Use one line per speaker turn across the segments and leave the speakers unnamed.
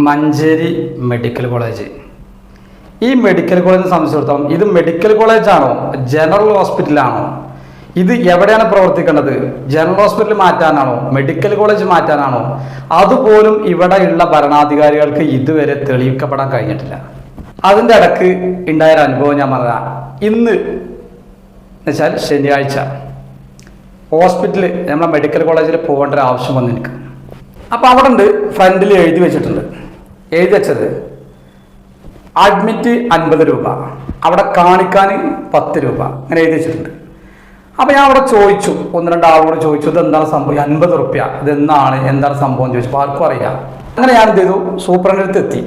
Manjeri medical college. ഈ medical കോളേജിനെ സംബന്ധിച്ചിടത്തോളം ഇത് മെഡിക്കൽ കോളേജാണോ ജനറൽ ഹോസ്പിറ്റലാണോ? ഇത് എവിടെയാണ് പ്രവർത്തിക്കേണ്ടത്? ജനറൽ ഹോസ്പിറ്റൽ മാറ്റാനാണോ മെഡിക്കൽ കോളേജ് മാറ്റാനാണോ? അതുപോലും ഇവിടെയുള്ള ഭരണാധികാരികൾക്ക് ഇതുവരെ തെളിയിക്കപ്പെടാൻ കഴിഞ്ഞിട്ടില്ല. അതിൻ്റെ ഇടക്ക് ഉണ്ടായൊരു അനുഭവം ഞാൻ പറഞ്ഞ ഇന്ന് എന്നുവെച്ചാൽ ശനിയാഴ്ച ഹോസ്പിറ്റലിൽ നമ്മളെ മെഡിക്കൽ കോളേജിൽ പോകേണ്ട ഒരു ആവശ്യം വന്നു എനിക്ക്. അപ്പോൾ അവിടെ ഉണ്ട് ഫ്രണ്ടിൽ എഴുതി വെച്ചിട്ടുണ്ട്. എഴുതി വെച്ചത് അഡ്മിറ്റ് 50 രൂപ, അവിടെ കാണിക്കാൻ 10 രൂപ, അങ്ങനെ എഴുതി വെച്ചിട്ടുണ്ട്. അപ്പോൾ ഞാൻ അവിടെ ചോദിച്ചു, 1-2 ആളോട് ചോദിച്ചു ഇത് എന്താണ് സംഭവം, 50 റുപ്യ ഇതെന്നാണ്, എന്താണ് സംഭവം എന്ന് ചോദിച്ചു. ആർക്കും അറിയാം. അങ്ങനെ ഞാൻ എന്ത് ചെയ്തു, സൂപ്രണ്ടിൻ്റെ അടുത്ത് എത്തി.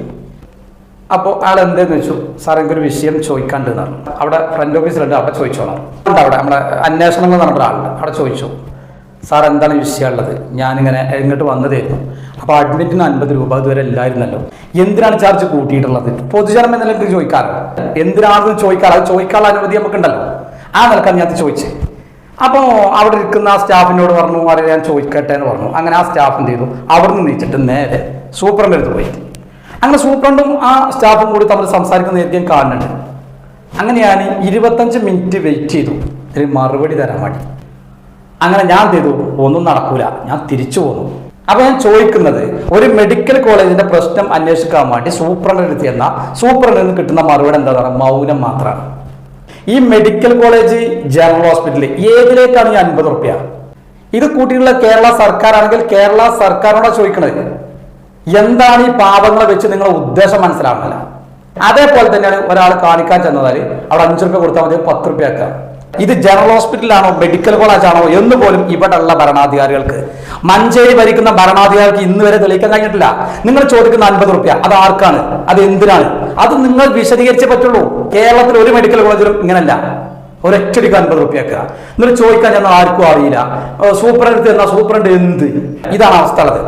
അപ്പോൾ അയാൾ എന്തെന്ന് വെച്ചു, സാർ എനിക്കൊരു വിഷയം ചോദിക്കാണ്ട് എന്നാണ്. അവിടെ ഫ്രണ്ട് ഓഫീസിലുണ്ട്, അവിടെ ചോദിച്ചോളാം. അവിടെ നമ്മുടെ അന്വേഷണങ്ങൾ എന്ന് പറഞ്ഞ ഒരാളുണ്ട്, അവിടെ ചോദിച്ചു സാർ എന്താണ് വിഷയമുള്ളത്, ഞാനിങ്ങനെ ഇങ്ങോട്ട് വന്നതായിരുന്നു. അപ്പോൾ അഡ്മിറ്റിന് 50 രൂപ ഇതുവരെ ഇല്ലായിരുന്നല്ലോ, എന്തിനാണ് ചാർജ് കൂട്ടിയിട്ടുള്ളത്? പൊതുജനം എന്ന നിലയ്ക്ക് ചോദിക്കാറ്, എന്തിനാണെന്ന് ചോദിക്കാറ്, അത് ചോദിക്കാനുള്ള അനുമതി നമുക്കുണ്ടല്ലോ. ആ നിലക്കാണ് ഞാൻ ചോദിച്ചത്. അപ്പോൾ അവിടെ ഇരിക്കുന്ന ആ സ്റ്റാഫിനോട് പറഞ്ഞു അറിയാൻ ഞാൻ ചോദിക്കട്ടെ എന്ന് പറഞ്ഞു. അങ്ങനെ ആ സ്റ്റാഫ് എന്ത് ചെയ്തു, അവിടെ നിന്ന് നീച്ചിട്ട് നേരെ സൂപ്രണ്ട് അടുത്ത് പോയി. അങ്ങനെ സൂപ്രണ്ടും ആ സ്റ്റാഫും കൂടി തമ്മിൽ സംസാരിക്കുന്ന ഞാൻ കാണുന്നുണ്ട്. അങ്ങനെ ഞാൻ 25 മിനിറ്റ് വെയിറ്റ് ചെയ്തു ഇതിന് മറുപടി തരാൻ വേണ്ടി. അങ്ങനെ ഞാൻ എന്ത് ചെയ്തു, ഒന്നും നടക്കൂല, ഞാൻ തിരിച്ചു പോന്നു. അപ്പൊ ഞാൻ ചോദിക്കുന്നത്, ഒരു മെഡിക്കൽ കോളേജിന്റെ പ്രശ്നം അന്വേഷിക്കാൻ വേണ്ടി സൂപ്രണ്ട് എടുത്ത് ചെന്ന സൂപ്രണ്ടിൽ നിന്ന് കിട്ടുന്ന മറുപടി എന്താ പറയുക, മൗനം മാത്രമാണ്. ഈ മെഡിക്കൽ കോളേജ് ജനറൽ ഹോസ്പിറ്റൽ ഏതിലേക്കാണ് ഈ 50 റുപ്യ? ഇത് കൂട്ടിയുള്ള കേരള സർക്കാരാണെങ്കിൽ കേരള സർക്കാരിനോട് ചോദിക്കണത് എന്താണ് ഈ പാവങ്ങളെ വെച്ച് നിങ്ങളുടെ ഉദ്ദേശം മനസ്സിലാവുന്നില്ല. അതേപോലെ തന്നെയാണ് ഒരാൾ കാണിക്കാൻ ചെന്നതാൽ അവിടെ 5 റുപ്യ കൊടുത്താൽ മതി 10 റുപ്യ ആക്കുക. ഇത് ജനറൽ ഹോസ്പിറ്റലാണോ മെഡിക്കൽ കോളേജാണോ എന്ന് പോലും ഇവിടെയുള്ള ഭരണാധികാരികൾക്ക്, മഞ്ചേരി ഭരിക്കുന്ന ഭരണാധികാരികൾക്ക് ഇന്ന് വരെ തെളിയിക്കാൻ കഴിഞ്ഞിട്ടില്ല. നിങ്ങൾ ചോദിക്കുന്ന 50 റുപ്യ അത് ആർക്കാണ്, അത് എന്തിനാണ്, അത് നിങ്ങൾ വിശദീകരിച്ചേ പറ്റുള്ളൂ. കേരളത്തിൽ ഒരു മെഡിക്കൽ കോളേജിലും ഇങ്ങനല്ല, ഒരൊറ്റടിക്ക് 50 റുപ്യ ആക്കുക. എന്നിട്ട് ചോദിക്കാൻ ചെന്നാൽ ആർക്കും അറിയില്ല. സൂപ്രണ്ട് എടുത്ത് എന്നാൽ സൂപ്രണ്ട് എന്ത്, ഇതാണ് അവസ്ഥ ഉള്ളത്.